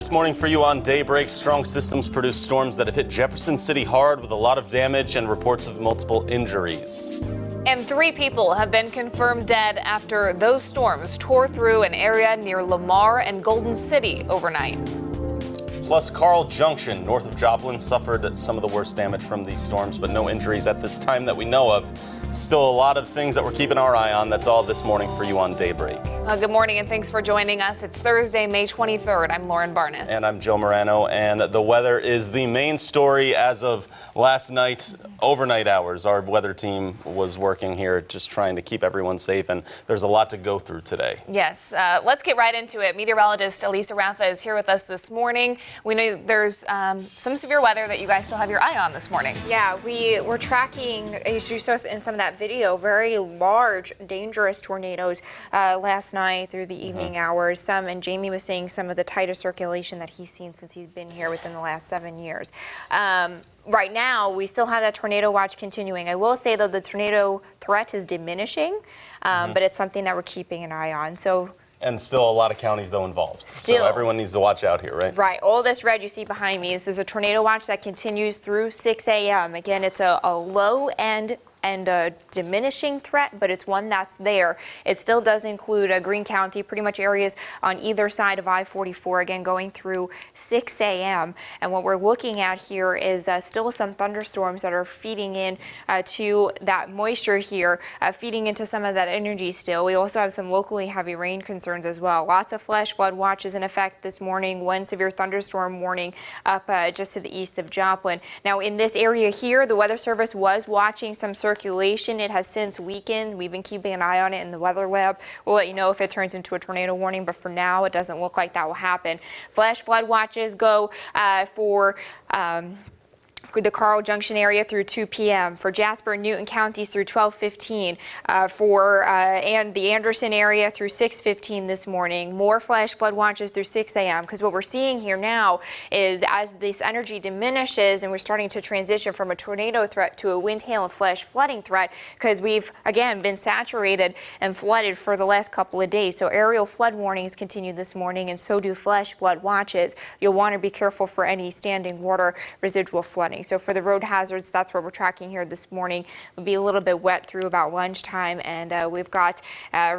This morning for you on Daybreak, strong systems produce storms that have hit Jefferson City hard with a lot of damage and reports of multiple injuries. And 3 people have been confirmed dead after those storms tore through an area near Lamar and Golden City overnight. Plus, Carl Junction, north of Joplin, suffered some of the worst damage from these storms, but no injuries at this time that we know of. Still a lot of things that we're keeping our eye on. That's all this morning for you on Daybreak. Good morning and thanks for joining us. It's Thursday, May 23rd. I'm Lauren Barnes. And I'm Joe Morano. And the weather is the main story as of last night, overnight hours. Our weather team was working here just trying to keep everyone safe. And there's a lot to go through today. Yes, let's get right into it. Meteorologist Elisa Raffa is here with us this morning. We know there's some severe weather that you guys still have your eye on this morning. Yeah, we were tracking, as you saw in some of that video, very large, dangerous tornadoes last night through the evening hours. And Jamie was saying some of the tightest circulation that he's seen since he's been here within the last 7 years. Right now, we still have that tornado watch continuing. I will say, though, the tornado threat is diminishing, but it's something that we're keeping an eye on. And still a lot of counties, though, involved. So everyone needs to watch out here, right? Right. All this red you see behind me, this is a tornado watch that continues through 6 a.m. Again, it's a low end and a diminishing threat, but it's one that's there. It still does include Greene County, pretty much areas on either side of I-44, again going through 6 a.m. And what we're looking at here is still some thunderstorms that are feeding in to that moisture here, feeding into some of that energy still. We also have some locally heavy rain concerns as well. Lots of flash flood watches in effect this morning. One severe thunderstorm warning up just to the east of Joplin. Now in this area here, the Weather Service was watching some circulation. It has since weakened. We've been keeping an eye on it in the weather lab. We'll let you know if it turns into a tornado warning, but for now, it doesn't look like that will happen. Flash flood watches go for the Carl Junction area through 2 p.m. for Jasper and Newton counties through 12:15, and the Anderson area through 6:15 this morning. More flash flood watches through 6 a.m. because what we're seeing here now is as this energy diminishes and we're starting to transition from a tornado threat to a wind, hail, and flash flooding threat because we've again been saturated and flooded for the last couple of days. So aerial flood warnings continue this morning, and so do flash flood watches. You'll want to be careful for any standing water residual flooding. So for the road hazards, that's what we're tracking here this morning. It'll be a little bit wet through about lunchtime, and we've got a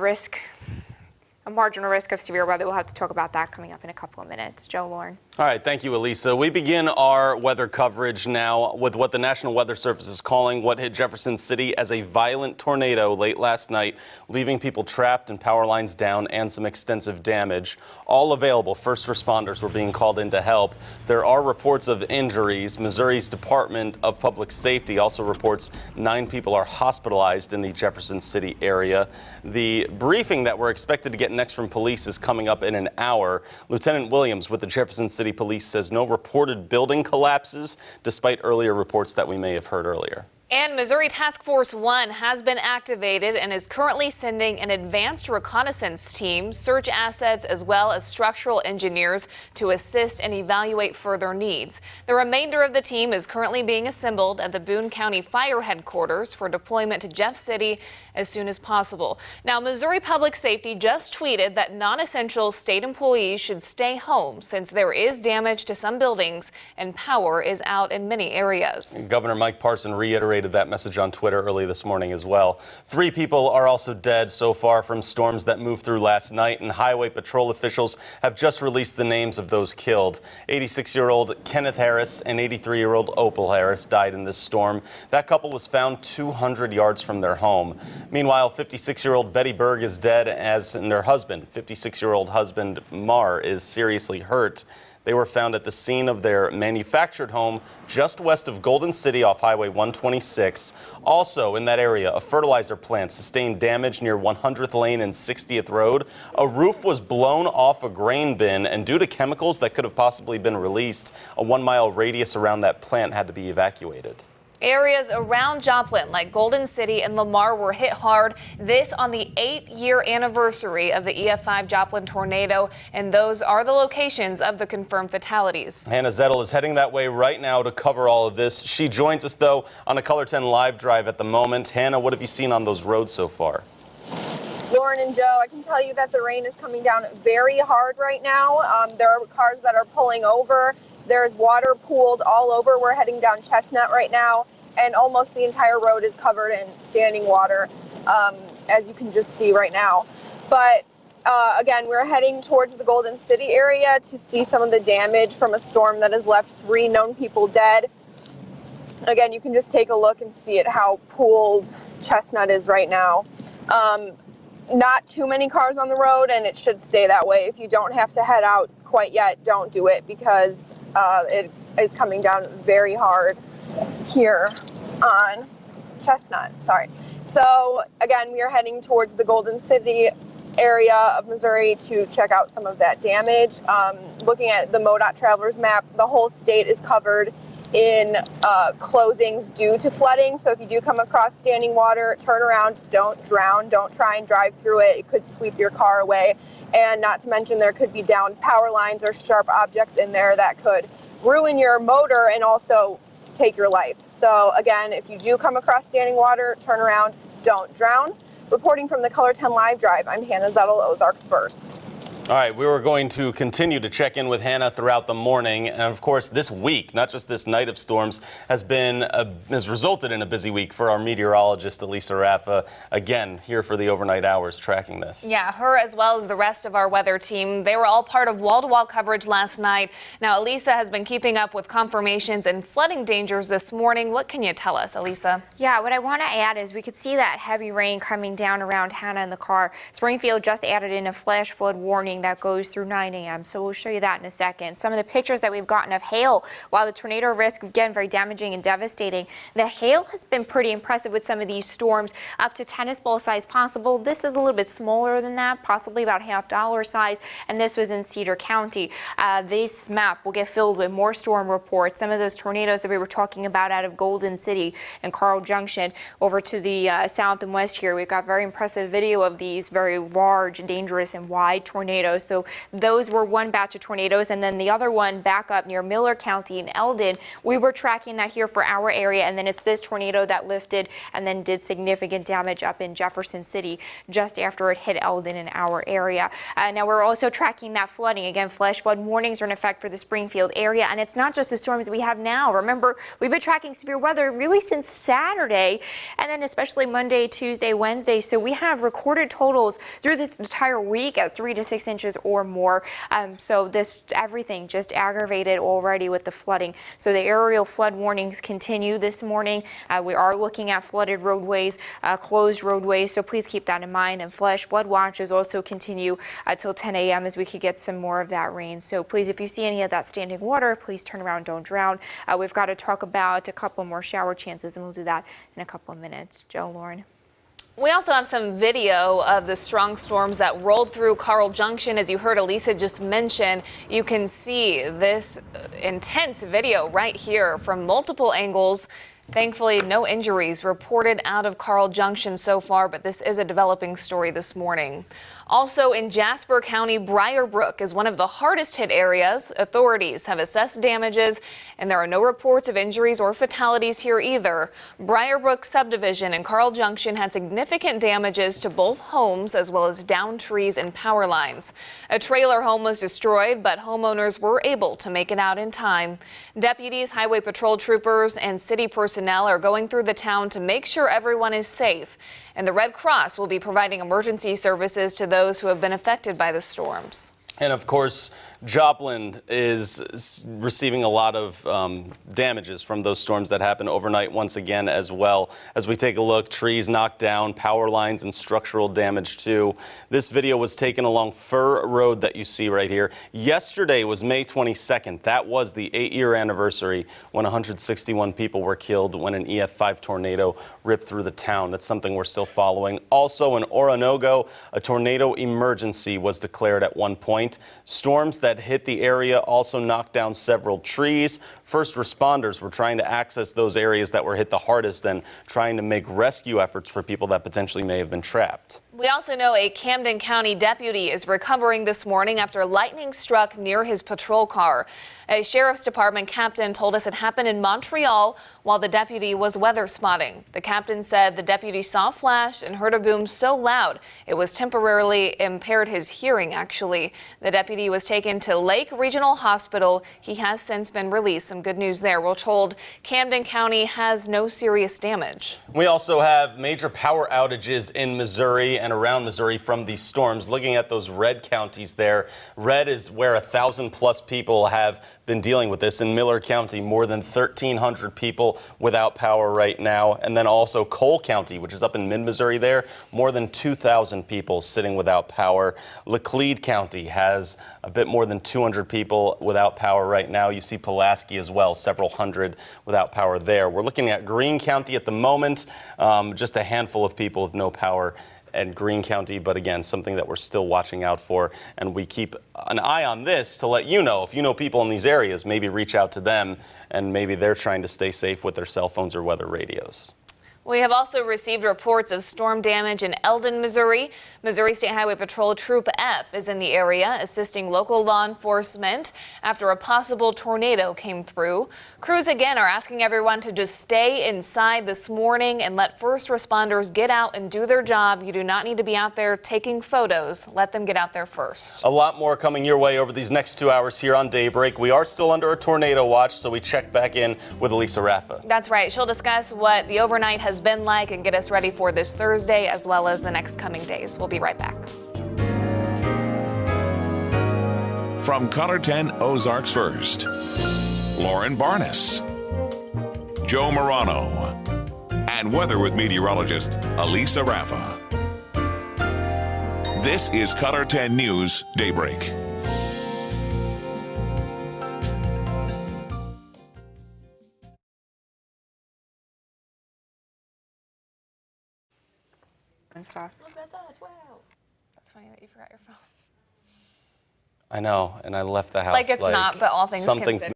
marginal risk of severe weather. We'll have to talk about that coming up in a couple of minutes. Joe, Lauren. All right, thank you, Elisa. We begin our weather coverage now with what the National Weather Service is calling what hit Jefferson City as a violent tornado late last night, leaving people trapped and power lines down and some extensive damage. All available first responders were being called in to help. There are reports of injuries. Missouri's Department of Public Safety also reports 9 people are hospitalized in the Jefferson City area. The briefing that we're expected to get next from police is coming up in an hour. Lieutenant Williams with the Jefferson City Police says no reported building collapses, despite earlier reports that we may have heard earlier. And Missouri Task Force 1 has been activated and is currently sending an advanced reconnaissance team, search assets, as well as structural engineers to assist and evaluate further needs. The remainder of the team is currently being assembled at the Boone County Fire Headquarters for deployment to Jeff City as soon as possible. Now, Missouri Public Safety just tweeted that non-essential state employees should stay home since there is damage to some buildings and power is out in many areas. Governor Mike Parson reiterated that message on Twitter early this morning as well. 3 people are also dead so far from storms that moved through last night, and Highway Patrol officials have just released the names of those killed. 86-year-old Kenneth Harris and 83-year-old Opal Harris died in this storm. That couple was found 200 yards from their home. Meanwhile, 56-year-old Betty Berg is dead, as in their husband, 56-year-old husband Mar, is seriously hurt. They were found at the scene of their manufactured home just west of Golden City off Highway 126. Also in that area, a fertilizer plant sustained damage near 100th Lane and 60th Road. A roof was blown off a grain bin, and due to chemicals that could have possibly been released, a 1-mile radius around that plant had to be evacuated. Areas around Joplin, like Golden City and Lamar, were hit hard. This on the 8-year anniversary of the EF5 Joplin tornado, and those are the locations of the confirmed fatalities. Hannah Zettel is heading that way right now to cover all of this. She joins us, though, on a KOLR10 live drive at the moment. Hannah, what have you seen on those roads so far? Lauren, Lauren and Joe, I can tell you that the rain is coming down very hard right now. There are cars that are pulling over. There's water pooled all over. We're heading down Chestnut right now, and almost the entire road is covered in standing water, as you can just see right now. But again, we're heading towards the Golden City area to see some of the damage from a storm that has left 3 known people dead. Again, you can just take a look and see it, how pooled Chestnut is right now. Not too many cars on the road, and it should stay that way. If you don't have to head out quite yet, don't do it, because it is coming down very hard here on Chestnut. Sorry. So again, we are heading towards the Golden City area of Missouri to check out some of that damage. Looking at the MoDOT Travelers map, the whole state is covered in closings due to flooding. So if you do come across standing water, turn around, don't drown, don't try and drive through it. It could sweep your car away. And not to mention, there could be downed power lines or sharp objects in there that could ruin your motor and also take your life. So again, if you do come across standing water, turn around, don't drown. Reporting from the KOLR10 Live Drive, I'm Hannah Zettel, Ozarks First. All right, we were going to continue to check in with Hannah throughout the morning, and of course this week, not just this night of storms, has resulted in a busy week for our meteorologist Elisa Raffa, again here for the overnight hours tracking this. Yeah, her as well as the rest of our weather team, they were all part of wall-to-wall coverage last night. Now Elisa has been keeping up with confirmations and flooding dangers this morning. What can you tell us, Elisa? Yeah, what I want to add is we could see that heavy rain coming down around Hannah in the car. Springfield just added in a flash flood warning that goes through 9 a.m. So we'll show you that in a second. Some of the pictures that we've gotten of hail, while the tornado risk, again, very damaging and devastating, the hail has been pretty impressive with some of these storms, up to tennis ball size possible. This is a little bit smaller than that, possibly about $half size, and this was in Cedar County. This map will get filled with more storm reports. Some of those tornadoes that we were talking about out of Golden City and Carl Junction over to the south and west here. We've got very impressive video of these very large, dangerous, and wide tornadoes. So those were one batch of tornadoes, and then the other one back up near Miller County in Eldon. We were tracking that here for our area, and then it's this tornado that lifted and then did significant damage up in Jefferson City just after it hit Eldon in our area. Now we're also tracking that flooding. Again, flash flood warnings are in effect for the Springfield area, and it's not just the storms we have now. Remember, we've been tracking severe weather really since Saturday, and then especially Monday, Tuesday, Wednesday. So we have recorded totals through this entire week at 3 to 6 inches or more. So everything just aggravated already with the flooding. So the aerial flood warnings continue this morning. We are looking at flooded roadways, closed roadways, so please keep that in mind. And flash flood watches also continue till 10 a.m. as we could get some more of that rain. So please, if you see any of that standing water, please turn around, don't drown. We've got to talk about a couple more shower chances, and we'll do that in a couple of minutes. Joe, Lauren. We also have some video of the strong storms that rolled through Carl Junction. As you heard Elisa just mention, you can see this intense video right here from multiple angles. Thankfully, no injuries reported out of Carl Junction so far, but this is a developing story this morning. Also in Jasper County, Briar Brook is one of the hardest hit areas. Authorities have assessed damages, and there are no reports of injuries or fatalities here either. Briar Brook subdivision in Carl Junction had significant damages to both homes as well as downed trees and power lines. A trailer home was destroyed, but homeowners were able to make it out in time. Deputies, highway patrol troopers, and city personnel are going through the town to make sure everyone is safe. And the Red Cross will be providing emergency services to those who have been affected by the storms. And of course, Joplin is receiving a lot of damages from those storms that happened overnight once again as well. As we take a look, trees knocked down, power lines and structural damage too. This video was taken along Fur Road that you see right here. Yesterday was May 22nd. That was the 8-year anniversary when 161 people were killed when an EF5 tornado ripped through the town. That's something we're still following. Also in Oronogo, a tornado emergency was declared at one point. Storms that hit the area also knocked down several trees. First responders were trying to access those areas that were hit the hardest and trying to make rescue efforts for people that potentially may have been trapped. We also know a Camden County deputy is recovering this morning after lightning struck near his patrol car. A sheriff's department captain told us it happened in Montreal while the deputy was weather spotting. The captain said the deputy saw a flash and heard a boom so loud it was temporarily impaired his hearing, actually. The deputy was taken to Lake Regional Hospital. He has since been released. Some good news there. We're told Camden County has no serious damage. We also have major power outages in Missouri and around Missouri from these storms. Looking at those red counties there, red is where 1,000+ people have been dealing with this. In Miller County, more than 1,300 people without power right now. And then also Cole County, which is up in mid-Missouri there, more than 2,000 people sitting without power. Laclede County has a bit more than 200 people without power right now. You see Pulaski as well, several hundred without power there. We're looking at Greene County at the moment, just a handful of people with no power and Greene County, but again, something that we're still watching out for, and we keep an eye on this to let you know. If you know people in these areas, maybe reach out to them, and maybe they're trying to stay safe with their cell phones or weather radios. We have also received reports of storm damage in Eldon, Missouri. Missouri State Highway Patrol Troop F is in the area assisting local law enforcement after a possible tornado came through. Crews again are asking everyone to just stay inside this morning and let first responders get out and do their job. You do not need to be out there taking photos. Let them get out there first. A lot more coming your way over these next 2 hours here on Daybreak. We are still under a tornado watch, so we check back in with Elisa Raffa. That's right. She'll discuss what the overnight has been like and get us ready for this Thursday as well as the next coming days. We'll be right back. From KOLR10 Ozarks First, Lauren Barnes, Joe Morano, and weather with meteorologist Elisa Raffa. This is KOLR10 News Daybreak. And stuff. Look, that's us. Wow. That's funny that you forgot your phone. I know, and I left the house. Like it's not, but all things considered.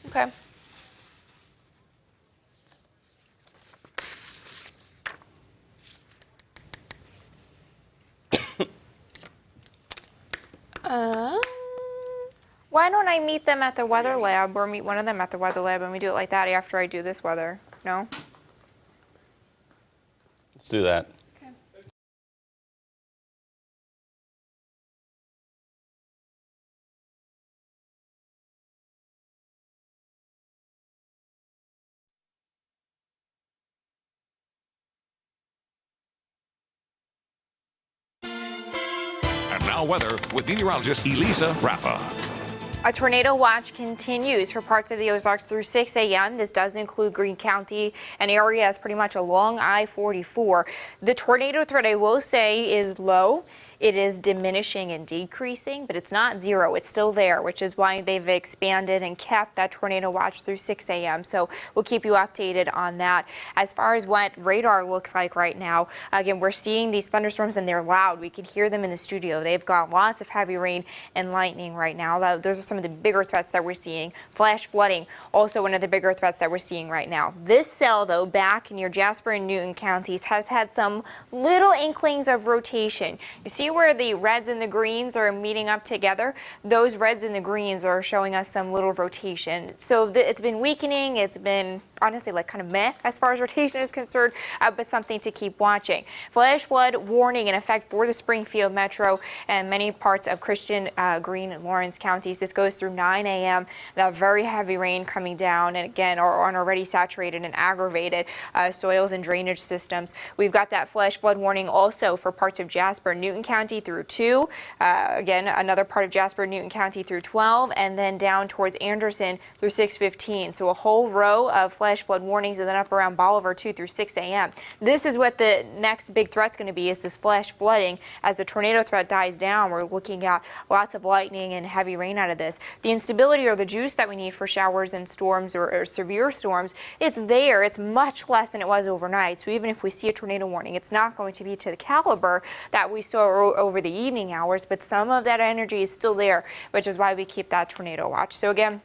Okay. Why don't I meet them at the weather lab or meet one of them at the weather lab and we do it like that after I do this weather? No? Let's do that. Okay. And now weather with meteorologist Elisa Raffa. A tornado watch continues for parts of the Ozarks through 6 a.m. This does include Greene County, an area is pretty much along I-44. The tornado threat, I will say, is low. it is diminishing and decreasing, but it's not zero. It's still there, which is why they've expanded and kept that tornado watch through 6 a.m. So we'll keep you updated on that. As far as what radar looks like right now, again, we're seeing these thunderstorms and they're loud. We can hear them in the studio. They've got lots of heavy rain and lightning right now. Those are some of the bigger threats that we're seeing. Flash flooding, also one of the bigger threats that we're seeing right now. This cell, though, back near Jasper and Newton counties has had some little inklings of rotation. You see where the reds and the greens are meeting up together? Those reds and the greens are showing us some little rotation. So it's been weakening. It's been honestly like kind of meh as far as rotation is concerned, but something to keep watching. Flash flood warning in effect for the Springfield metro and many parts of Christian, Greene, and Lawrence counties. This goes through 9 a.m. That very heavy rain coming down, and again, on already saturated and aggravated soils and drainage systems. We've got that flash flood warning also for parts of Jasper, Newton County through 2. Again, another part of Jasper, Newton County through 12, and then down towards Anderson through 6:15. So a whole row of flash flood warnings, and then up around Bolivar 2 through 6 a.m. This is what the next big threat's going to be, is this flash flooding. As the tornado threat dies down, we're looking at lots of lightning and heavy rain out of this. The instability or the juice that we need for showers and storms or severe storms, it's there. It's much less than it was overnight. So even if we see a tornado warning, it's not going to be to the caliber that we saw over the evening hours, but some of that energy is still there, which is why we keep that tornado watch. So again,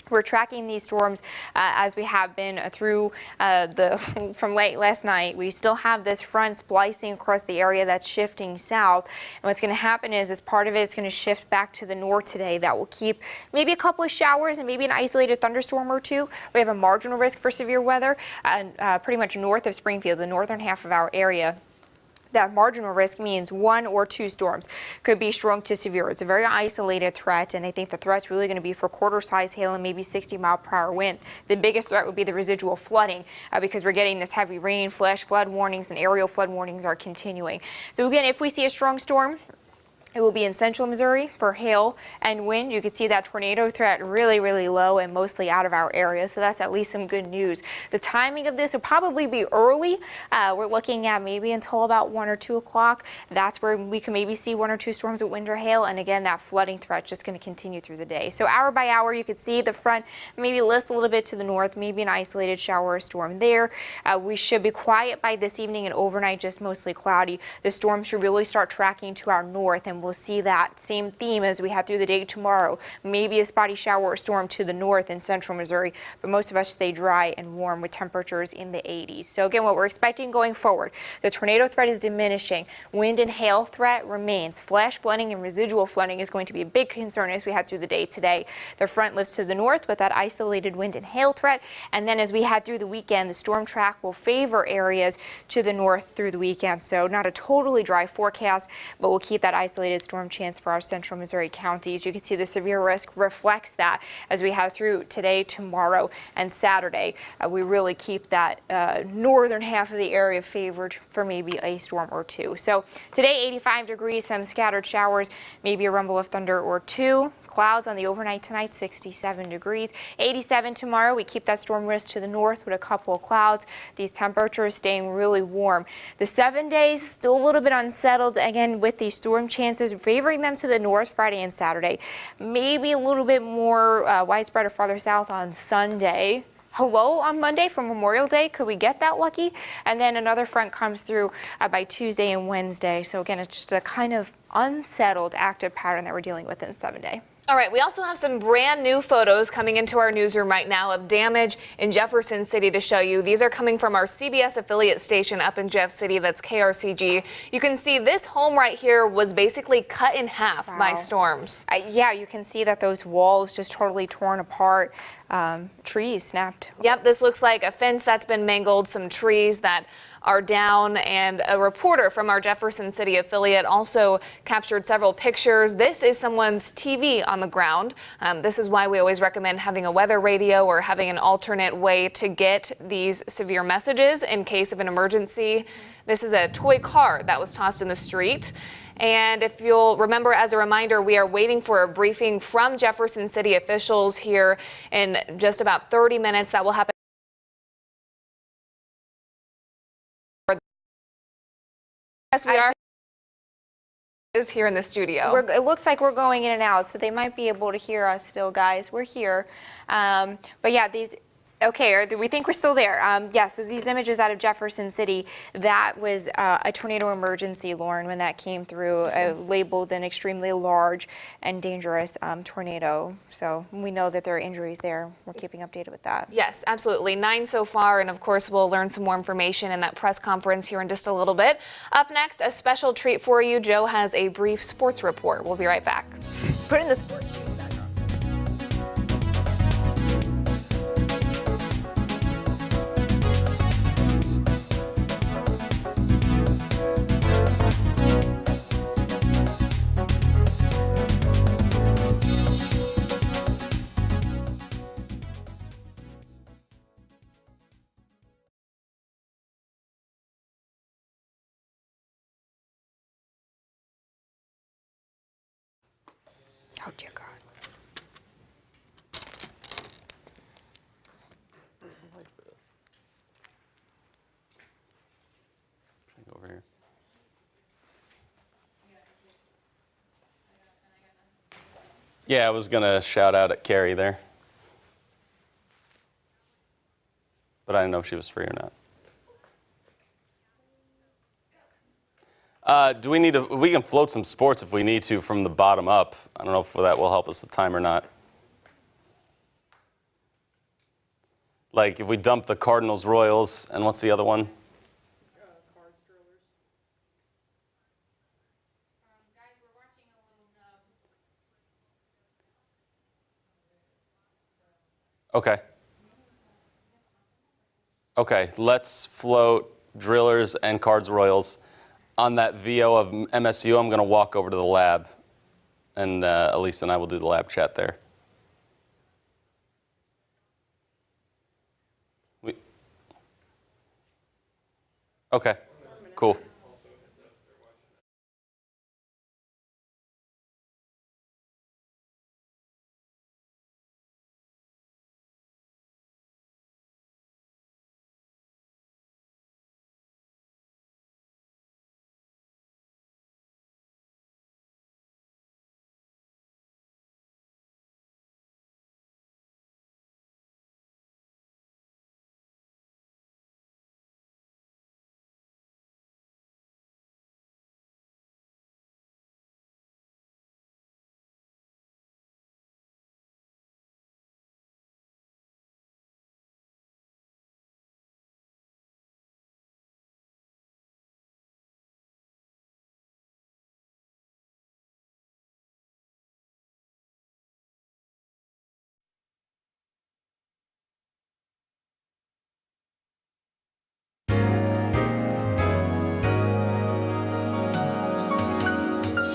we're tracking these storms as we have been through from late last night. We still have this front splicing across the area that's shifting south. And what's going to happen is, as part of it, it's going to shift back to the north today. That will keep maybe a couple of showers and maybe an isolated thunderstorm or two. We have a marginal risk for severe weather pretty much north of Springfield, the northern half of our area. That marginal risk means 1 or 2 storms could be strong to severe. It's a very isolated threat, and I think the threat's really going to be for quarter-size hail and maybe 60-mile-per-hour winds. The biggest threat would be the residual flooding because we're getting this heavy rain, flash flood warnings, and aerial flood warnings are continuing. So again, if we see a strong storm, it will be in central Missouri for hail and wind. You can see that tornado threat really, really low and mostly out of our area. So that's at least some good news. The timing of this will probably be early. We're looking at maybe until about 1 or 2 o'clock. That's where we can maybe see 1 or 2 storms with wind or hail. And again, that flooding threat just going to continue through the day. So hour by hour, you could see the front maybe list a little bit to the north, maybe an isolated shower or storm there. We should be quiet by this evening and overnight, just mostly cloudy. The storm should really start tracking to our north, and we'll see that same theme as we have through the day tomorrow. Maybe a spotty shower or storm to the north in central Missouri, but most of us stay dry and warm with temperatures in the 80s. So again, what we're expecting going forward, the tornado threat is diminishing. Wind and hail threat remains. Flash flooding and residual flooding is going to be a big concern as we head through the day today. The front lifts to the north with that isolated wind and hail threat, and then as we head through the weekend, the storm track will favor areas to the north through the weekend. So not a totally dry forecast, but we'll keep that isolated storm chance for our central Missouri counties. You can see the severe risk reflects that as we have through today, tomorrow, and Saturday. We really keep that northern half of the area favored for maybe a storm or 2. So today, 85 degrees, some scattered showers, maybe a rumble of thunder or 2. Clouds on the overnight tonight, 67 degrees. 87 tomorrow. We keep that storm risk to the north with a couple of clouds. These temperatures staying really warm. The 7 days still a little bit unsettled, again, with these storm chances favoring them to the north Friday and Saturday. Maybe a little bit more widespread or farther south on Sunday. Hello on Monday for Memorial Day. Could we get that lucky? And then another front comes through by Tuesday and Wednesday. So again, it's just a kind of unsettled active pattern that we're dealing with in 7 day. All right, we also have some brand new photos coming into our newsroom right now of damage in Jefferson City to show you. These are coming from our CBS affiliate station up in Jeff City, that's KRCG. You can see this home right here was basically cut in half by storms. Yeah, you can see that those walls just totally torn apart. Trees snapped. Yep, this looks like a fence that's been mangled, some trees that are down, and a reporter from our Jefferson City affiliate also captured several pictures. This is someone's TV on the ground. This is why we always recommend having a weather radio or having an alternate way to get these severe messages in case of an emergency. This is a toy car that was tossed in the street. And if you'll remember, as a reminder, we are waiting for a briefing from Jefferson City officials here in just about 30 minutes. That will happen. Yes, we are. Is here in the studio. It looks like we're going in and out, so they might be able to hear us still, guys. We're here. But yeah, these. Okay, we think we're still there. Yeah, so these images out of Jefferson City, that was a tornado emergency, Lauren, when that came through, labeled an extremely large and dangerous tornado. So we know that there are injuries there. We're keeping updated with that. Yes, absolutely. 9 so far, and of course we'll learn some more information in that press conference here in just a little bit. Up next, a special treat for you. Joe has a brief sports report. We'll be right back. Put in the sports shoes. Oh, dear God. Over here. Yeah, I was going to shout out at Carrie there. But I didn't know if she was free or not. Do we need to, we can float some sports if we need to from the bottom up. I don't know if that will help us with time or not. Like if we dump the Cardinals, Royals, and what's the other one? Okay. Okay, let's float Drillers and Cards Royals. On that VO of MSU, I'm going to walk over to the lab, and Elisa and I will do the lab chat there. Okay, cool.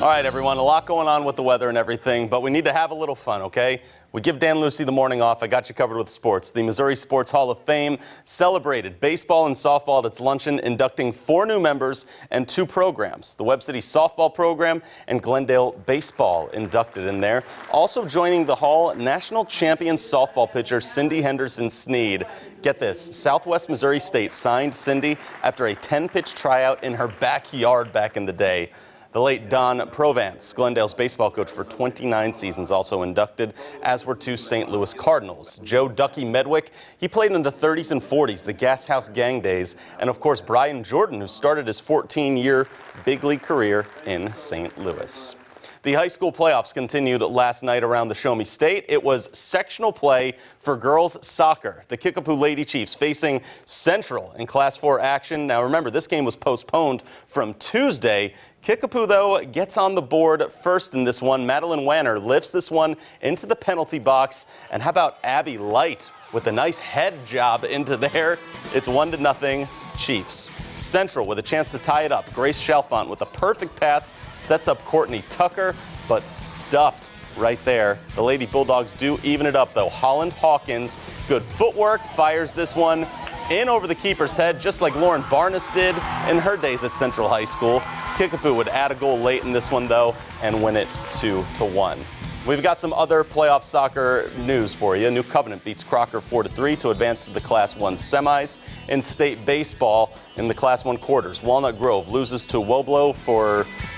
All right, everyone, a lot going on with the weather and everything, but we need to have a little fun, okay? We give Dan Lucy the morning off. I got you covered with sports. The Missouri Sports Hall of Fame celebrated baseball and softball at its luncheon, inducting 4 new members and 2 programs. The Webb City softball program and Glendale baseball inducted in there. Also joining the hall, national champion softball pitcher Cindy Henderson Sneed. Get this, Southwest Missouri State signed Cindy after a 10-pitch tryout in her backyard back in the day. The late Don Provance, Glendale's baseball coach for 29 seasons, also inducted, as were 2 St. Louis Cardinals. Joe Ducky Medwick, he played in the 30s and 40s, the Gas House Gang days, and of course Brian Jordan, who started his 14-year big league career in St. Louis. The high school playoffs continued last night around the Show Me State. It was sectional play for girls soccer. The Kickapoo Lady Chiefs facing Central in Class 4 action. Now remember, this game was postponed from Tuesday. Kickapoo, though, gets on the board first in this one. Madeline Wanner lifts this one into the penalty box. And how about Abby Light with a nice head job into there? It's 1-0 Chiefs. Central with a chance to tie it up. Grace Chalfant with a perfect pass sets up Courtney Tucker, but stuffed right there. The Lady Bulldogs do even it up, though. Holland Hawkins, good footwork, fires this one in over the keeper's head, just like Lauren Barnes did in her days at Central High School. Kickapoo would add a goal late in this one, though, and win it 2-1. We've got some other playoff soccer news for you. New Covenant beats Crocker 4-3 to advance to the Class 1 semis. In state baseball, in the Class 1 quarters, Walnut Grove loses to Woblo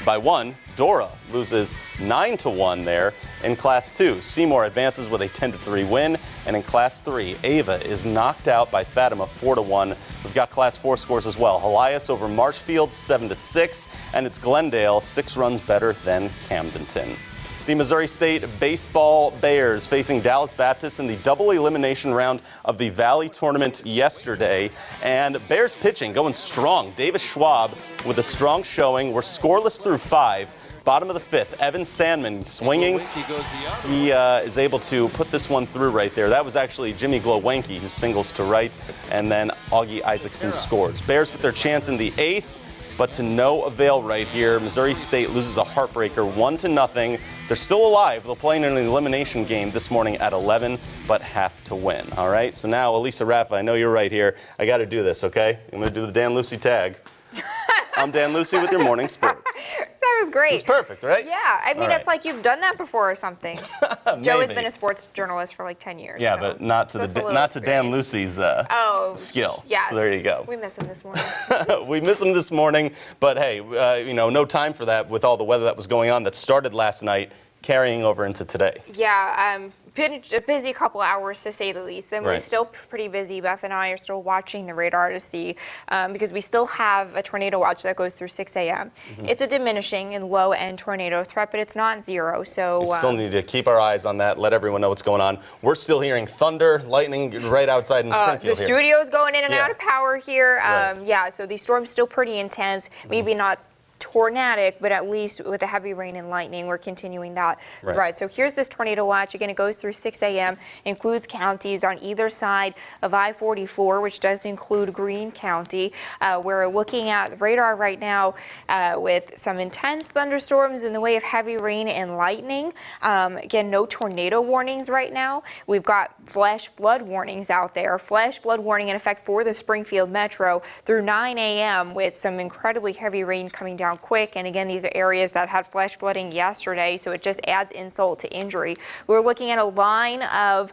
by 1. Dora loses 9-1 there in Class 2. Seymour advances with a 10-3 win. And in Class 3, Ava is knocked out by Fatima 4-1. We've got Class 4 scores as well. Helias over Marshfield 7-6. And it's Glendale 6 runs better than Camdenton. The Missouri State Baseball Bears facing Dallas Baptist in the double elimination round of the Valley Tournament yesterday. And Bears pitching going strong. Davis Schwab with a strong showing. We're scoreless through 5. Bottom of the 5th, Evan Sandman swinging. He is able to put this one through right there. That was actually Jimmy Glowanke who singles to right. And then Augie Isaacson scores. Bears with their chance in the 8th. But to no avail right here. Missouri State loses a heartbreaker 1-0. They're still alive. They'll play in an elimination game this morning at 11, but have to win. All right, so now Elisa Raffa, I know you're right here. I got to do this, okay? I'm going to do the Dan Lucy tag. I'm Dan Lucy with your morning sports. That was great. It's perfect, right? Yeah, I mean, it's like you've done that before or something. Joe has been a sports journalist for like 10 years. Yeah, so but not to Dan Lucy's skill. Yes. So there you go. We miss him this morning. We miss him this morning, but hey, no time for that with all the weather that was going on that started last night, carrying over into today. Yeah, been a busy couple hours to say the least, and we're Right. still pretty busy. Beth and I are still watching the radar to see, because we still have a tornado watch that goes through 6 a.m. It's a diminishing and low-end tornado threat, but it's not zero. So We still need to keep our eyes on that, let everyone know what's going on. We're still hearing thunder, lightning right outside in Springfield the here. studio's going in and Yeah. out of power here. Right. Yeah, so the storm's still pretty intense. Maybe not tornadic, but at least with the heavy rain and lightning, we're continuing that threat. So here's this tornado watch. Again, it goes through 6 a.m., includes counties on either side of I-44, which does include Greene County. We're looking at radar right now with some intense thunderstorms in the way of heavy rain and lightning. Again, no tornado warnings right now. We've got flash flood warnings out there. Flash flood warning in effect for the Springfield Metro through 9 a.m. with some incredibly heavy rain coming down quick. And again, these are areas that had flash flooding yesterday, so it just adds insult to injury. We're looking at a line of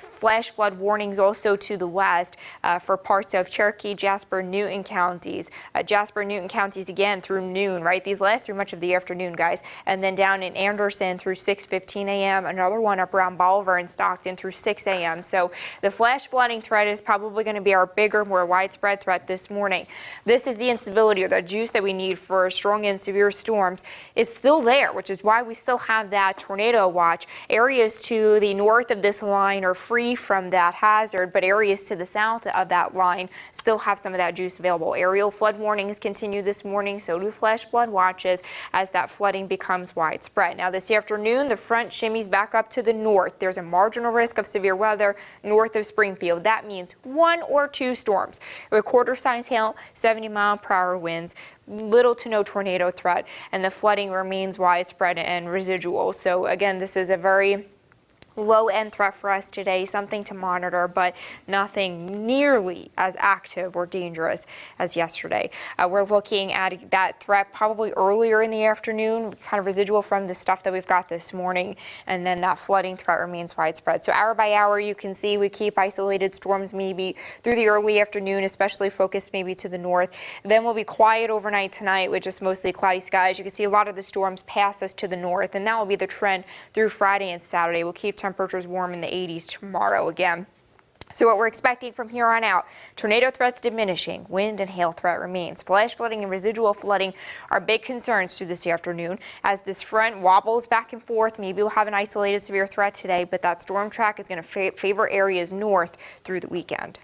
flash flood warnings also to the west for parts of Cherokee, Jasper, Newton counties. Jasper, Newton counties again through noon, right? These last through much of the afternoon, guys. And then down in Anderson through 6:15 a.m. Another one up around Bolivar and Stockton through 6 a.m. So the flash flooding threat is probably going to be our bigger, more widespread threat this morning. This is the instability or the juice that we need for strong and severe storms. It's still there, which is why we still have that tornado watch. Areas to the north of this line are free from that hazard, but areas to the south of that line still have some of that juice available. Aerial flood warnings continue this morning, so do flash flood watches as that flooding becomes widespread. Now this afternoon, the front shimmies back up to the north. There's a marginal risk of severe weather north of Springfield. That means 1 or 2 storms. A quarter-size hail, 70-mile-per-hour winds, little to no tornado threat, and the flooding remains widespread and residual. So again, this is a very low-end threat for us today, something to monitor, but nothing nearly as active or dangerous as yesterday. We're looking at that threat probably earlier in the afternoon, kind of residual from the stuff that we've got this morning, and then that flooding threat remains widespread. So hour by hour, you can see we keep isolated storms maybe through the early afternoon, especially focused maybe to the north. Then we'll be quiet overnight tonight with just mostly cloudy skies. You can see a lot of the storms pass us to the north, and that will be the trend through Friday and Saturday. We'll keep temperatures warm in the 80s tomorrow again. So what we're expecting from here on out, tornado threats diminishing, wind and hail threat remains. Flash flooding and residual flooding are big concerns through this afternoon. As this front wobbles back and forth, maybe we'll have an isolated severe threat today, but that storm track is going to favor areas north through the weekend.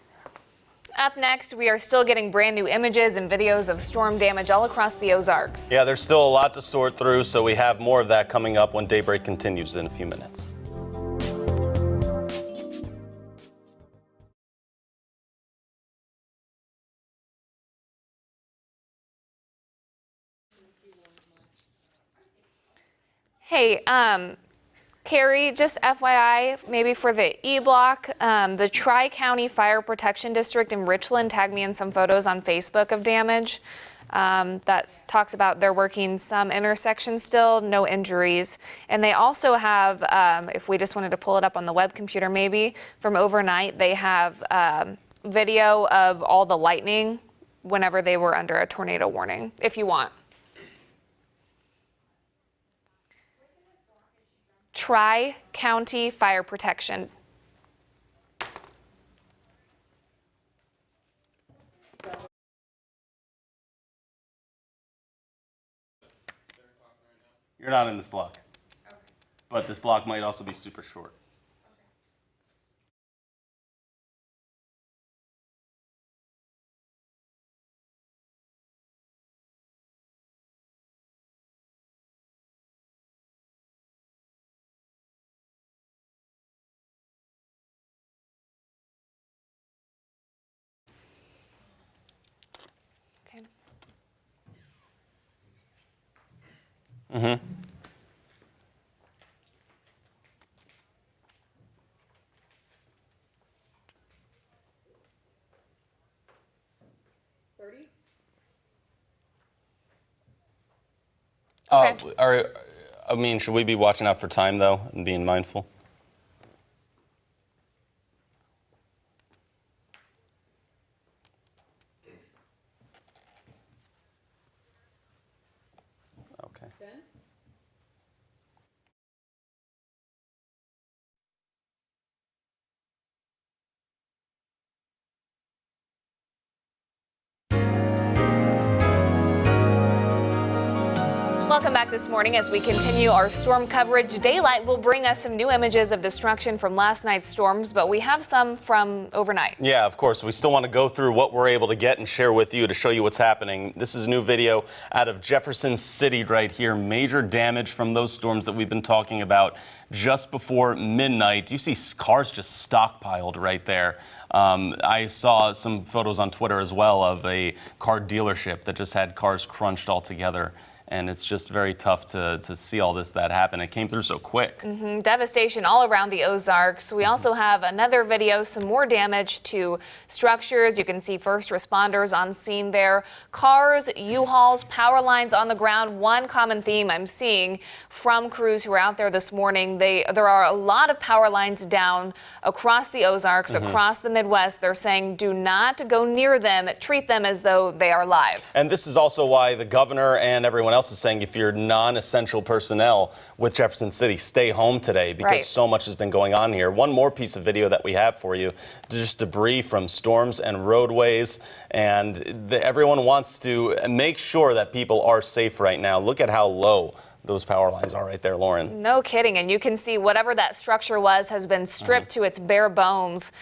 Up next, we are still getting brand new images and videos of storm damage all across the Ozarks. Yeah, there's still a lot to sort through, so we have more of that coming up when Daybreak continues in a few minutes. Hey, Carrie, just FYI, maybe for the E-Block, the Tri-County Fire Protection District in Richland tagged me in some photos on Facebook of damage. That talks about they're working some intersections still, no injuries. And they also have, if we just wanted to pull it up on the web computer maybe, from overnight, they have video of all the lightning whenever they were under a tornado warning, if you want. Tri-County Fire Protection. You're not in this block. Okay. But this block might also be super short. Okay. Mm-hmm. Okay. I mean, should we be watching out for time, though, and being mindful? Okay. Welcome back this morning as we continue our storm coverage. Daylight will bring us some new images of destruction from last night's storms, but we have some from overnight. Yeah, of course. We still want to go through what we're able to get and share with you to show you what's happening. This is new video out of Jefferson City right here. Major damage from those storms that we've been talking about just before midnight. You see cars just stockpiled right there. I saw some photos on Twitter as well of a car dealership that just had cars crunched all together. And it's just very tough to see all that happen. It came through so quick. Devastation all around the Ozarks. We also have another video, some more damage to structures. You can see first responders on scene there. Cars, U-Hauls, power lines on the ground. One common theme I'm seeing from crews who are out there this morning, there are a lot of power lines down across the Ozarks, across the Midwest. They're saying do not go near them, treat them as though they are live. And this is also why the governor and everyone else is saying if you're non-essential personnel with Jefferson City, stay home today because so much has been going on here. One more piece of video that we have for you, just debris from storms and roadways, and everyone wants to make sure that people are safe right now. Look at how low those power lines are right there, Lauren. No kidding, and you can see whatever that structure was has been stripped to its bare bones.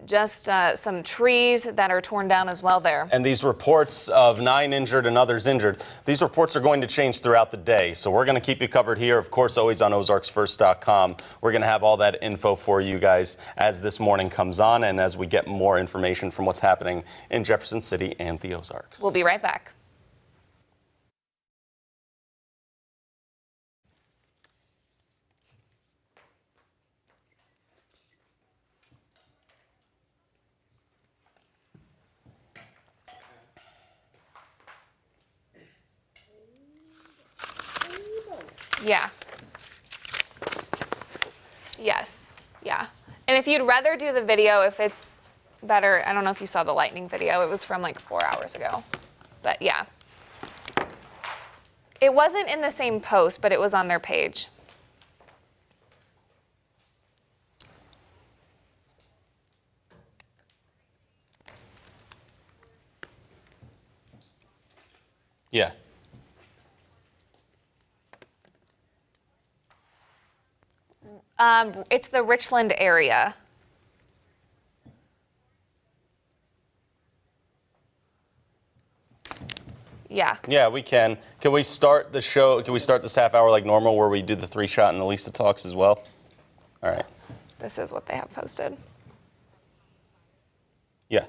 Just some trees that are torn down as well there. And these reports of 9 injured and others injured, these reports are going to change throughout the day. So we're going to keep you covered here, of course, always on ozarksfirst.com. We're going to have all that info for you guys as this morning comes on and as we get more information from what's happening in Jefferson City and the Ozarks. We'll be right back. Yeah. Yes. Yeah. And if you'd rather do the video, if it's better, I don't know if you saw the lightning video. It was from like 4 hours ago. But yeah. It wasn't in the same post, but it was on their page. Yeah. It's the Richland area. Yeah. Yeah, we can. Can we start the show? Can we start this half hour like normal where we do the 3-shot and Elisa talks as well? All right. This is what they have posted. Yeah.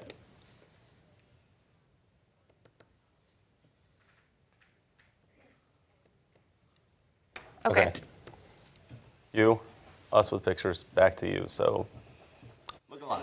Okay. You, us with pictures, back to you. So, look alive.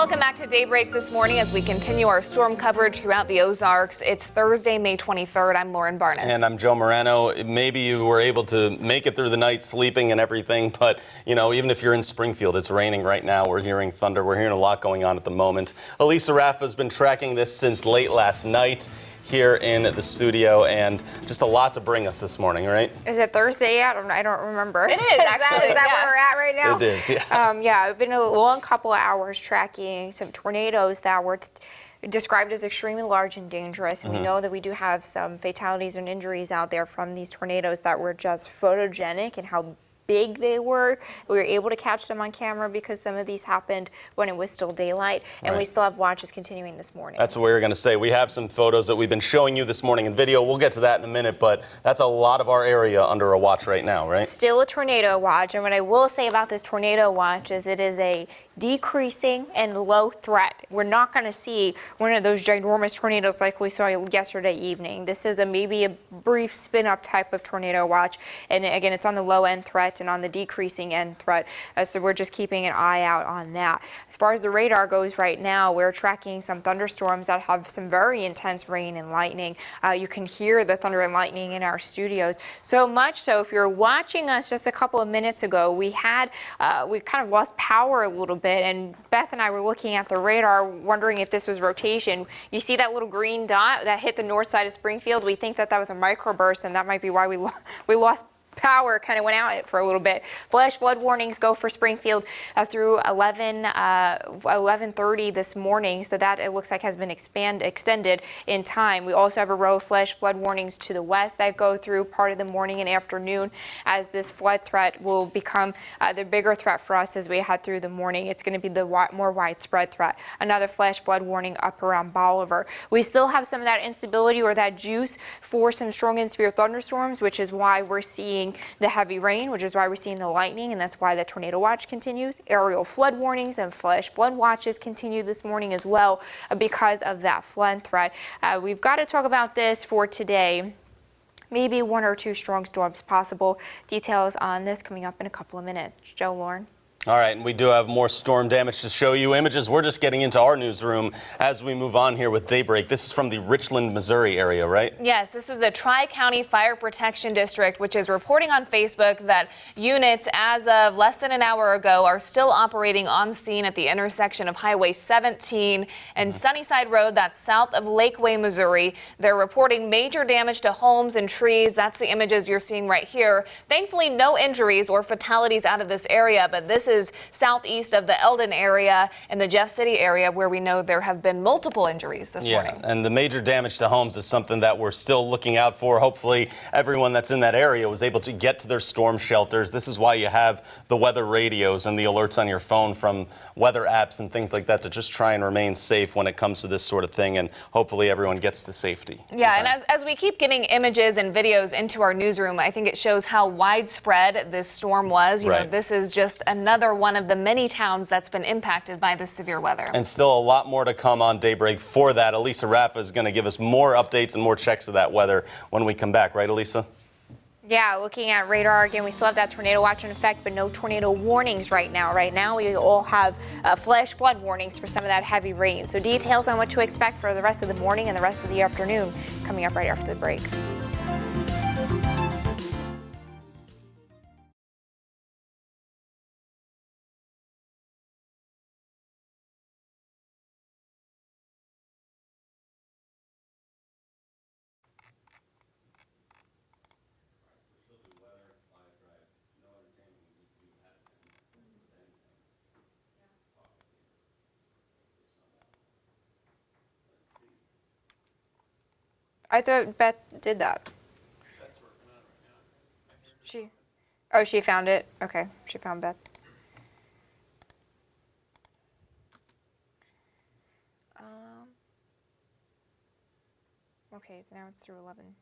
Welcome back to Daybreak this morning as we continue our storm coverage throughout the Ozarks. It's Thursday, May 23rd. I'm Lauren Barnes. And I'm Joe Morano. Maybe you were able to make it through the night sleeping and everything, but, you know, even if you're in Springfield, it's raining right now. We're hearing thunder. We're hearing a lot going on at the moment. Elisa Raffa has been tracking this since late last night here in the studio, and just a lot to bring us this morning, right? Is it Thursday yet? I don't remember. It is, actually. Is that where we're at right now? It is, yeah. Yeah, it's been a long couple of hours tracking some tornadoes that were described as extremely large and dangerous. And we know that we do have some fatalities and injuries out there from these tornadoes that were just photogenic and how big they were. We were able to catch them on camera because some of these happened when it was still daylight, and we still have watches continuing this morning. That's what we were going to say. We have some photos that we've been showing you this morning in video. We'll get to that in a minute, but that's a lot of our area under a watch right now, right? Still a tornado watch, and what I will say about this tornado watch is it is a decreasing and low threat. We're not going to see one of those ginormous tornadoes like we saw yesterday evening. This is maybe a brief spin-up type of tornado watch, and again, it's on the low-end threat and on the decreasing end threat, so we're just keeping an eye out on that. As far as the radar goes right now, we're tracking some thunderstorms that have some very intense rain and lightning. You can hear the thunder and lightning in our studios, so much so if you're watching us just a couple of minutes ago, we kind of lost power a little bit, and Beth and I were looking at the radar wondering if this was rotation. You see that little green dot that hit the north side of Springfield? We think that that was a microburst, and that might be why we lost power, kind of went out for a little bit. Flash flood warnings go for Springfield through 11:30 this morning, so that it looks like has been extended in time. We also have a row of flash flood warnings to the west that go through part of the morning and afternoon, as this flood threat will become the bigger threat for us as we head through the morning. It's going to be the more widespread threat. Another flash flood warning up around Bolivar. We still have some of that instability or that juice for some strong and severe thunderstorms, which is why we're seeing the heavy rain, which is why we're seeing the lightning, and that's why the tornado watch continues. Aerial flood warnings and flash flood watches continue this morning as well because of that flood threat. We've got to talk about this for today. Maybe one or two strong storms possible. Details on this coming up in a couple of minutes. Joe, Lauren. All right, and we do have more storm damage to show you. Images, we're just getting into our newsroom as we move on here with Daybreak. This is from the Richland, Missouri area, right? Yes, this is the Tri-County Fire Protection District, which is reporting on Facebook that units as of less than an hour ago are still operating on scene at the intersection of Highway 17 and Sunnyside Road, that's south of Lakeway, Missouri. They're reporting major damage to homes and trees. That's the images you're seeing right here. Thankfully, no injuries or fatalities out of this area, but this is southeast of the Eldon area and the Jeff City area where we know there have been multiple injuries this morning. And the major damage to homes is something that we're still looking out for. Hopefully everyone that's in that area was able to get to their storm shelters. This is why you have the weather radios and the alerts on your phone from weather apps and things like that to just try and remain safe when it comes to this sort of thing, and hopefully everyone gets to safety. Yeah, and as we keep getting images and videos into our newsroom, I think it shows how widespread this storm was. You know, this is just another one of the many towns that's been impacted by this severe weather. And still a lot more to come on Daybreak for that. Elisa Raffa is going to give us more updates and more checks of that weather when we come back. Right, Elisa? Yeah, looking at radar again, we still have that tornado watch in effect, but no tornado warnings right now. Right now, we all have flash flood warnings for some of that heavy rain. So details on what to expect for the rest of the morning and the rest of the afternoon coming up right after the break. I thought Beth did that. She found it. Okay, she found Beth. Okay, so now it's through 11.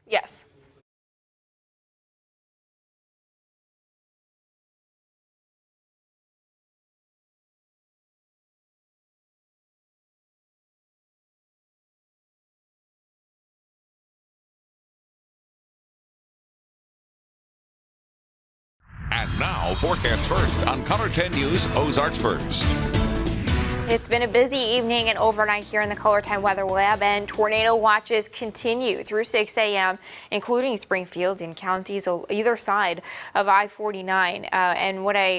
Yes. And now, forecast first on KOLR10 News, Ozarks First. It's been a busy evening and overnight here in the KOLR10 Weather Lab, and tornado watches continue through 6 a.m., including Springfield and counties either side of I-49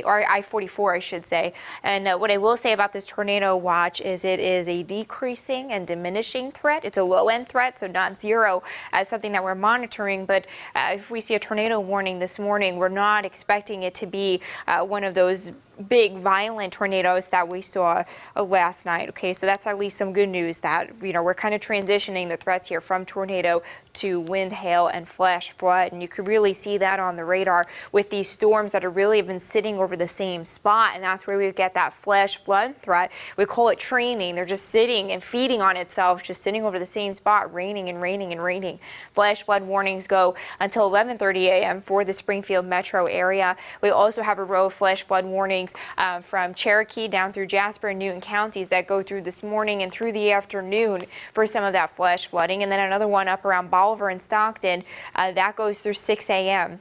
or I-44, I should say. And what I will say about this tornado watch is it is a decreasing and diminishing threat. It's a low-end threat, so not zero as something that we're monitoring. But if we see a tornado warning this morning, we're not expecting it to be one of those big violent tornadoes that we saw last night. Okay, so that's at least some good news that, we're kind of transitioning the threats here from tornado to wind, hail, and flash flood. And you could really see that on the radar with these storms that have really been sitting over the same spot. And that's where we get that flash flood threat. We call it training. They're just sitting and feeding on itself, just sitting over the same spot, raining and raining and raining. Flash flood warnings go until 11:30 a.m. for the Springfield metro area. We also have a row of flash flood warnings from Cherokee down through Jasper and Newton counties that go through this morning and through the afternoon for some of that flash flooding. And then another one up around Bolivar and Stockton that goes through 6 a.m.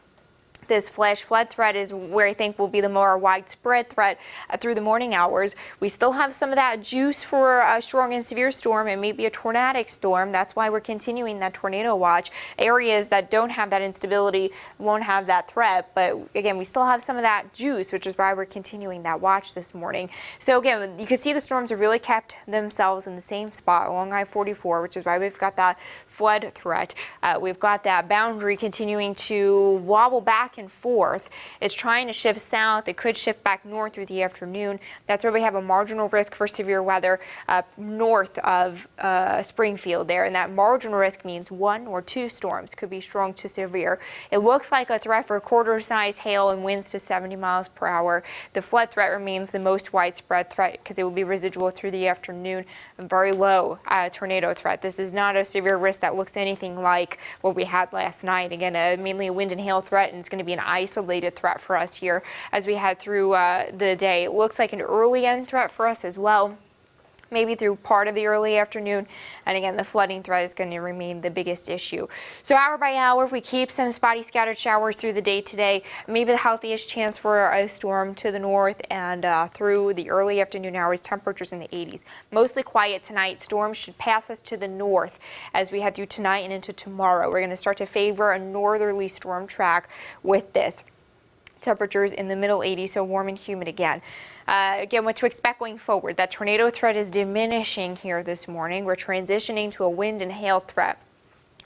This flash flood threat is where I think will be the more widespread threat through the morning hours. We still have some of that juice for a strong and severe storm and maybe a tornadic storm. That's why we're continuing that tornado watch. Areas that don't have that instability won't have that threat. But again, we still have some of that juice, which is why we're continuing that watch this morning. So again, you can see the storms have really kept themselves in the same spot along I-44, which is why we've got that flood threat. We've got that boundary continuing to wobble back and forth. It's trying to shift south. It could shift back north through the afternoon. That's where we have a marginal risk for severe weather north of Springfield there. And that marginal risk means 1 or 2 storms could be strong to severe. It looks like a threat for quarter-size hail and winds to 70 miles per hour. The flood threat remains the most widespread threat because it will be residual through the afternoon and very low tornado threat. This is not a severe risk that looks anything like what we had last night. Again, mainly a wind and hail threat, and it's going to be an isolated threat for us here as we head through the day. It looks like an early end threat for us as well, maybe through part of the early afternoon. And again, the flooding threat is going to remain the biggest issue. So hour by hour, we keep some spotty scattered showers through the day today. Maybe the healthiest chance for a storm to the north and through the early afternoon hours, temperatures in the 80s. Mostly quiet tonight. Storms should pass us to the north as we head through tonight and into tomorrow. We're going to start to favor a northerly storm track with this. Temperatures in the middle 80s, so warm and humid again. Again, what to expect going forward. That tornado threat is diminishing here this morning. We're transitioning to a wind and hail threat.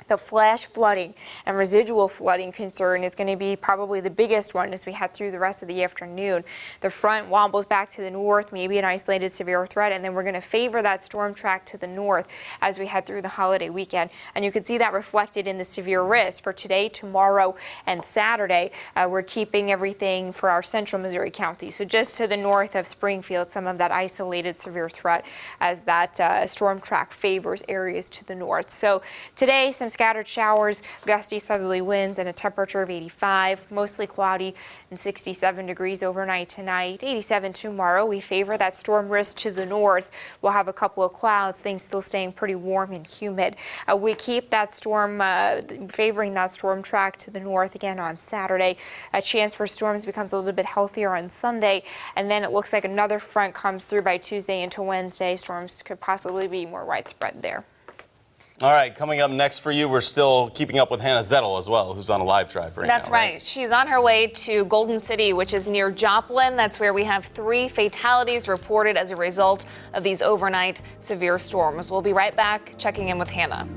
The flash flooding and residual flooding concern is going to be probably the biggest one as we head through the rest of the afternoon. The front wobbles back to the north, maybe an isolated severe threat, and then we're going to favor that storm track to the north as we head through the holiday weekend. And you can see that reflected in the severe risk for today, tomorrow, and Saturday. We're keeping everything for our central Missouri counties. So just to the north of Springfield, some of that isolated severe threat as that storm track favors areas to the north. So today, some scattered showers, gusty southerly winds, and a temperature of 85, mostly cloudy and 67 degrees overnight tonight. 87 tomorrow. We favor that storm risk to the north. We'll have a couple of clouds, things still staying pretty warm and humid. We keep that storm, favoring that storm track to the north again on Saturday. A chance for storms becomes a little bit healthier on Sunday, and then it looks like another front comes through by Tuesday into Wednesday. Storms could possibly be more widespread there. All right, coming up next for you, we're still keeping up with Hannah Zettel as well, who's on a live drive right now. That's right. She's on her way to Golden City, which is near Joplin. That's where we have 3 fatalities reported as a result of these overnight severe storms. We'll be right back checking in with Hannah.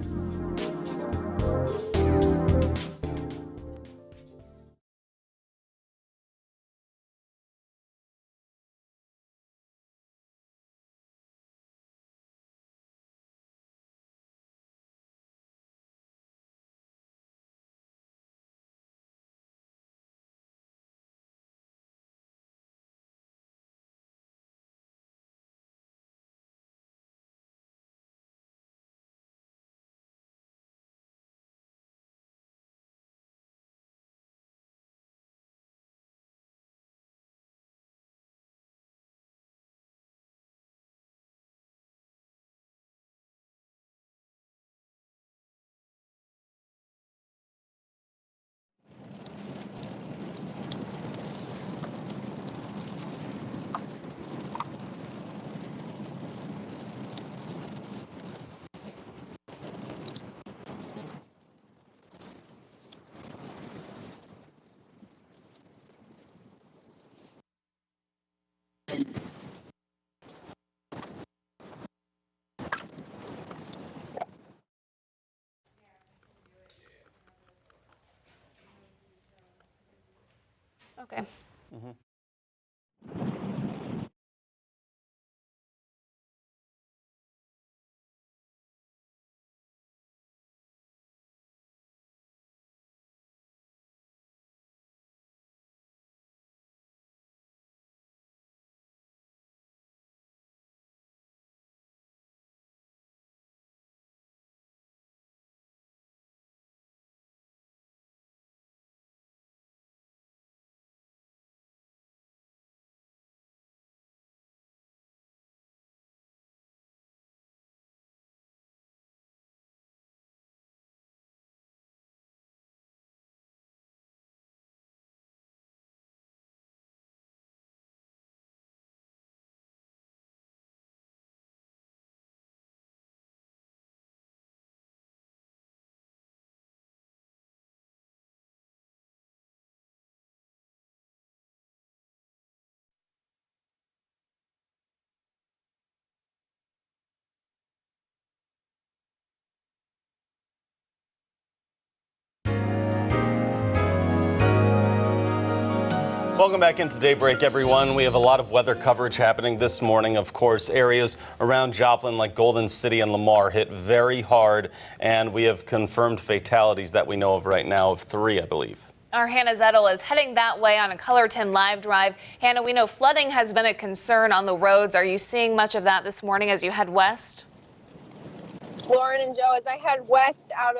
Okay. Welcome back into Daybreak, everyone. We have a lot of weather coverage happening this morning. Of course, areas around Joplin like Golden City and Lamar hit very hard, and we have confirmed fatalities that we know of right now of 3, I believe. Our Hannah Zettel is heading that way on a KOLR10 live drive. Hannah, we know flooding has been a concern on the roads. Are you seeing much of that this morning as you head west? Lauren and Joe, as I head west out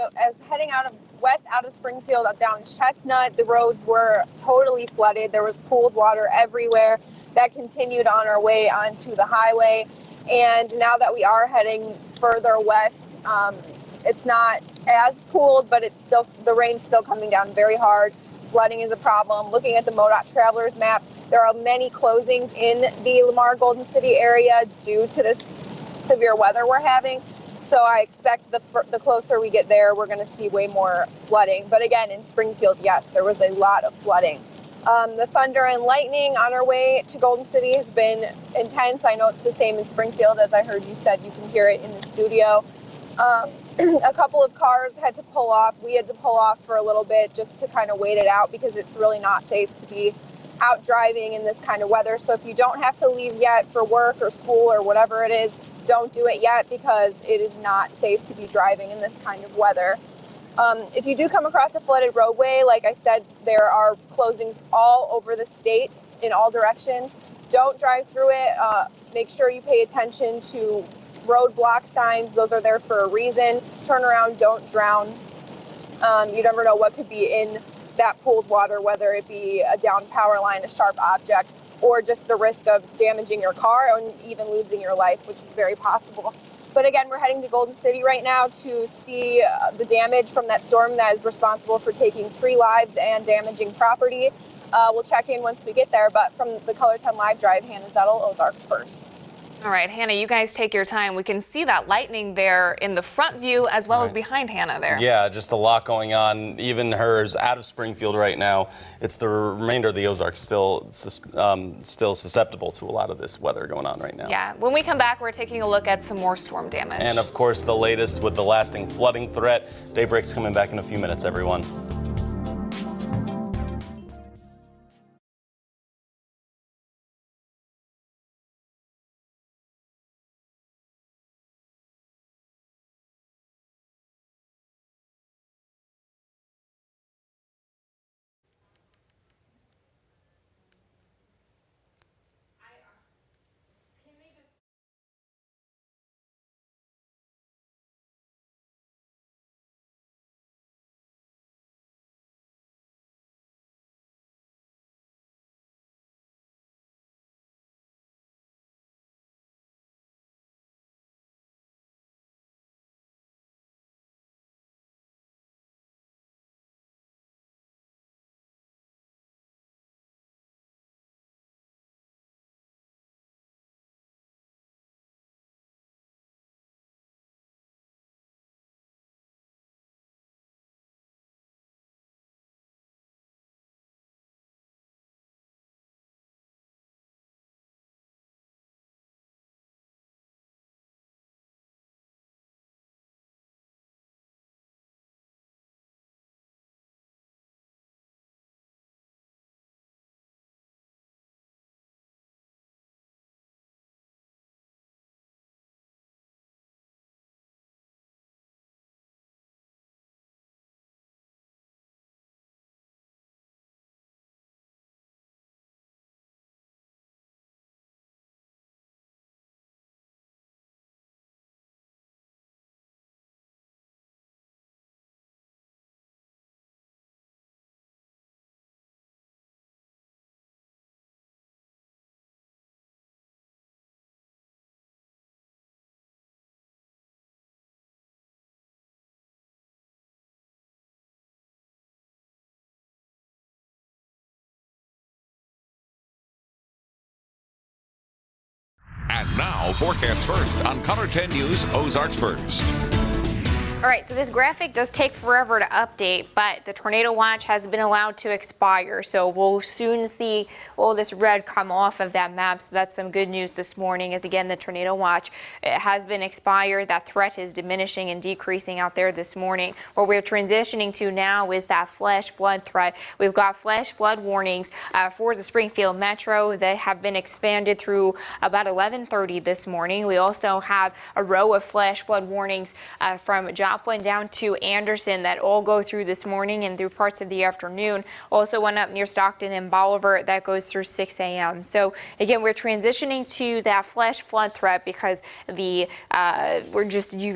of Springfield down Chestnut, the roads were totally flooded. There was pooled water everywhere. That continued on our way onto the highway. And now that we are heading further west, it's not as pooled, but it's still, the rain's still coming down very hard. Flooding is a problem. Looking at the MoDOT Travelers map, there are many closings in the Lamar Golden City area due to this severe weather we're having. So I expect the closer we get there, we're going to see way more flooding. But again, in Springfield, yes, there was a lot of flooding. The thunder and lightning on our way to Golden City has been intense. I know it's the same in Springfield, as I heard you said. You can hear it in the studio. A couple of cars had to pull off. We had to pull off for a little bit just to kind of wait it out because it's really not safe to be out driving in this kind of weather. So if you don't have to leave yet for work or school or whatever it is, don't do it yet because it is not safe to be driving in this kind of weather. If you do come across a flooded roadway, like I said, there are closings all over the state in all directions. Don't drive through it. Make sure you pay attention to roadblock signs. Those are there for a reason. Turn around, don't drown. You never know what could be in that pooled water, whether it be a down power line, a sharp object, or just the risk of damaging your car and even losing your life, which is very possible. But again, we're heading to Golden City right now to see the damage from that storm that is responsible for taking 3 lives and damaging property. We'll check in once we get there, but from the KOLR10 live drive, Hannah Zettel, Ozarks First. All right, Hannah, you guys take your time. We can see that lightning there in the front view as well as behind Hannah there. Yeah, just a lot going on. Even hers out of Springfield right now. It's the remainder of the Ozarks still susceptible to a lot of this weather going on right now. Yeah, when we come back, we're taking a look at some more storm damage. And of course, the latest with the lasting flooding threat. Daybreak's coming back in a few minutes, everyone. And now, Forecast First on KOLR10 News, Ozarks First. All right, so this graphic does take forever to update, but the tornado watch has been allowed to expire. So we'll soon see all this red come off of that map. So that's some good news this morning, as again, the tornado watch has been expired. That threat is diminishing and decreasing out there this morning. What we're transitioning to now is that flash flood threat. We've got flash flood warnings for the Springfield Metro that have been expanded through about 11:30 this morning. We also have a row of flash flood warnings from Joplin down to Anderson that all go through this morning and through parts of the afternoon. Also one up near Stockton and Bolivar that goes through 6 a.m. So again, we're transitioning to that flash flood threat because you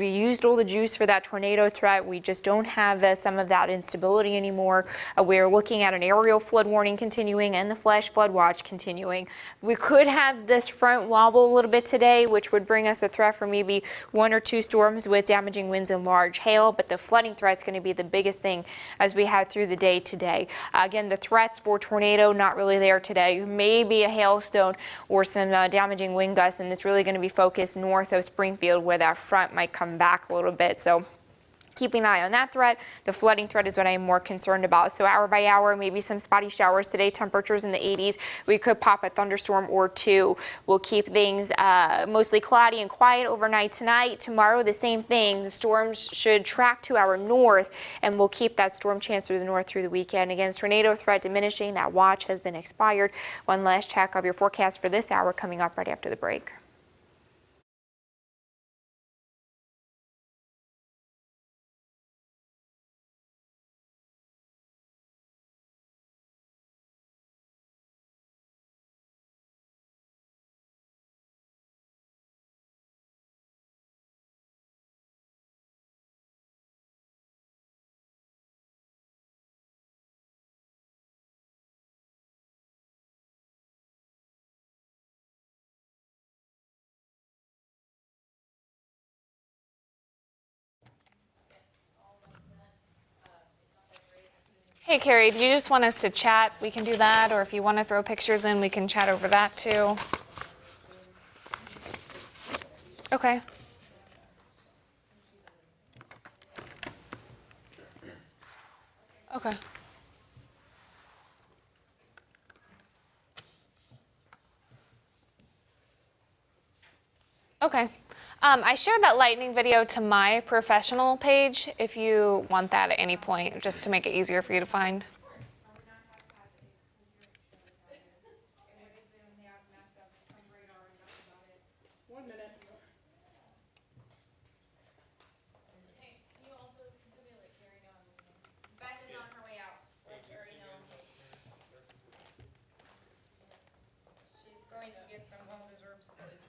used all the juice for that tornado threat. We just don't have some of that instability anymore. We're looking at an aerial flood warning continuing and the flash flood watch continuing. We could have this front wobble a little bit today, which would bring us a threat for maybe 1 or 2 storms with damaging winds and large hail, but the flooding threat is going to be the biggest thing as we head through the day today. Again, the threats for tornado not really there today. Maybe a hailstone or some damaging wind gusts, and it's really going to be focused north of Springfield where that front might come back a little bit. So keeping an eye on that threat. The flooding threat is what I'm more concerned about. So hour by hour, maybe some spotty showers today, temperatures in the 80s. We could pop a thunderstorm or 2. We'll keep things mostly cloudy and quiet overnight tonight. Tomorrow, the same thing. The storms should track to our north, and we'll keep that storm chance through the north through the weekend. Again, tornado threat diminishing. That watch has been expired. One last check of your forecast for this hour coming up right after the break. Hey, Carrie, do you just want us to chat? We can do that. Or if you want to throw pictures in, we can chat over that too. Okay. Okay. Okay. I shared that lightning video to my professional page if you want that at any point, just to make it easier for you to find. She's going to get some well-deserved sleep.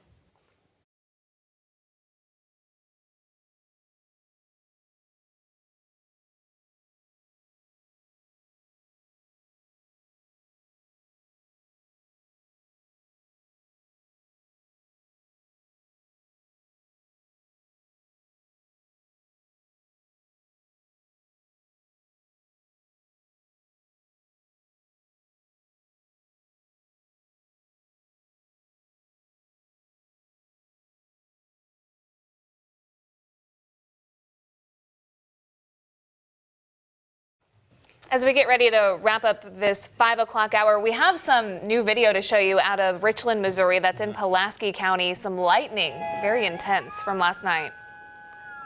As we get ready to wrap up this 5 o'clock hour, we have some new video to show you out of Richland, Missouri. That's in Pulaski County. Some lightning, very intense from last night.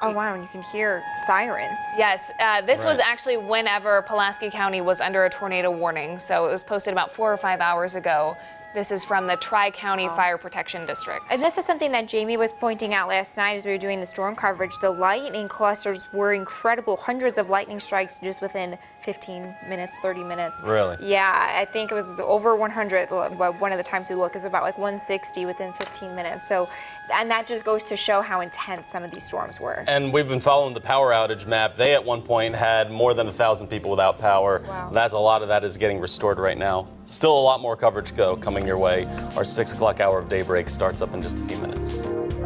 Oh, wow, and you can hear sirens. Yes, this was actually whenever Pulaski County was under a tornado warning. So it was posted about 4 or 5 hours ago. This is from the Tri-County Fire Protection District. And this is something that Jamie was pointing out last night as we were doing the storm coverage. The lightning clusters were incredible. Hundreds of lightning strikes just within 15 minutes, 30 minutes. Really? Yeah, I think it was over 100. One of the times we look is about like 160 within 15 minutes. So, and that just goes to show how intense some of these storms were. And we've been following the power outage map. They at one point had more than 1,000 people without power. Wow. That's a lot of that is getting restored right now. Still a lot more coverage though coming your way. Our 6 o'clock hour of Daybreak starts up in just a few minutes.